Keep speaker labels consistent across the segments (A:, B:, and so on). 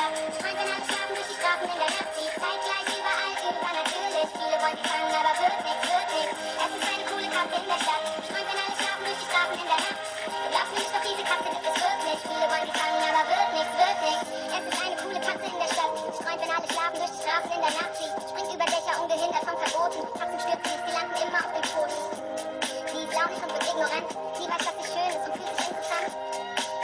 A: Stadt. Streut, wenn alle schlafen durch die Straßen in der Nacht. Sie zeigt gleich überall, übernatürlich. Viele wollen sie fangen, aber wird nix, wird nix. Es ist eine coole Katze in der Stadt. Streut, wenn alle schlafen durch die Straßen in der Nacht. Du glaubst mir nicht, doch diese Katze gibt es wirklich. Viele wollen sie fangen, aber wird nix, wird nix. Es ist eine coole Katze in der Stadt. Streut, wenn alle schlafen durch die Straßen in der Nacht. Sie springt über Dächer, ungehindert vom Verboten. Katzen stürzen nicht, sie landen immer auf den Pfoten. Sie ist launisch und wird ignorant. Sie weiß, dass sie schön ist und fühlt sich interessant.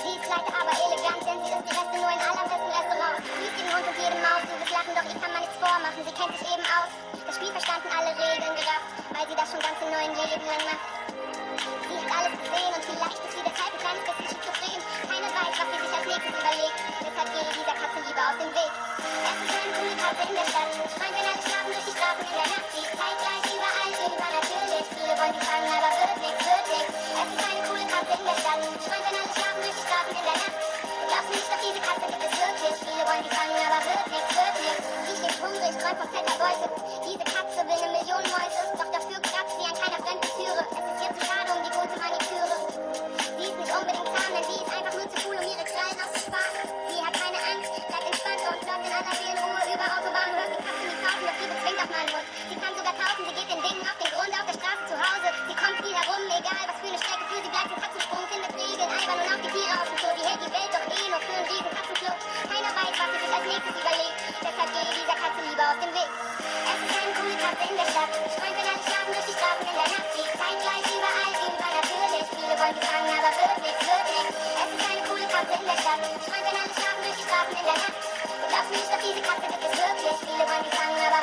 A: Sie ist leise, aber elegant, denn sie isst die Reste nur in allerbesten Restaurants. Sie ist jedem Hund und jedem Maus, du wirst lachen, doch ihr kann man nichts vormachen. Sie kennt sich eben aus, das Spiel verstanden, alle Regeln gerafft, weil sie das schon ganze 9 Leben lang macht. Sie hat alles gesehen und vielleicht ist sie deshalb ein kleines bisschen schizophren. Keiner weiß, was sie sich als nächstes überlegt, deshalb gehe ich dieser Katze lieber aus dem Weg. Es ist eine coole Katze in der Stadt, streut, wenn alle schlafen durch die Straßen in der Nacht. Sie zeigt gleich überall, übernatürlich. Viele wollen sie fangen, aber wird nix, wird nix. Es ist eine coole Katze in der Stadt, streut, wenn alle schlafen durch die Straßen in der Nacht. Du glaubst nicht, doch diese Katze gibt es wirklich. Viele wollen sie fangen, aber wird nix, wird nix. Sie steht hungrig, träumt von fetter Beute. Diese Katze will 1 Million Mäuse, doch dafür kratzt sie an keiner fremden Türe. Es ist ihr zu schade um die gute Maniküre. Sie ist nicht unbedingt zahm, denn sie ist einfach nur zu cool, um ihre Krallen auszusparen. Sie hat keine Angst, bleibt entspannt und läuft in aller Seelenruhe über Autobahnen. Hört die Katze nie kaufen, doch sie bezwingt auf meinen Hund. Sie kann sogar taufen, sie geht den Dingen auf den Grund, auf der Straße zu Hause. Sie kommt viel herum, egal was für eine Strecke für sie bleibt. Ein Katzensprung findet Regeln, albern und auch die Tiere auf dem Klo. Die hält die Welt doch eh nur für einen riesen Katzenclub. Keiner weiß, was sie sich als nächstes überlegt, deshalb gehe ich dieser Katze lieber aus dem Weg. Es ist eine coole Katze in der Stadt, streut, wenn alle schlafen durch die Straßen in der Nacht. Sie zeigt gleich überall, übernatürlich. Viele wollen sie fangen, aber wird nix, wird nix. Es ist eine coole Katze in der Stadt, streut, wenn alle schlafen durch die Straßen in der Nacht. Du glaubst nicht, doch diese Katze gibt es wirklich. Viele wollen sie fangen, aber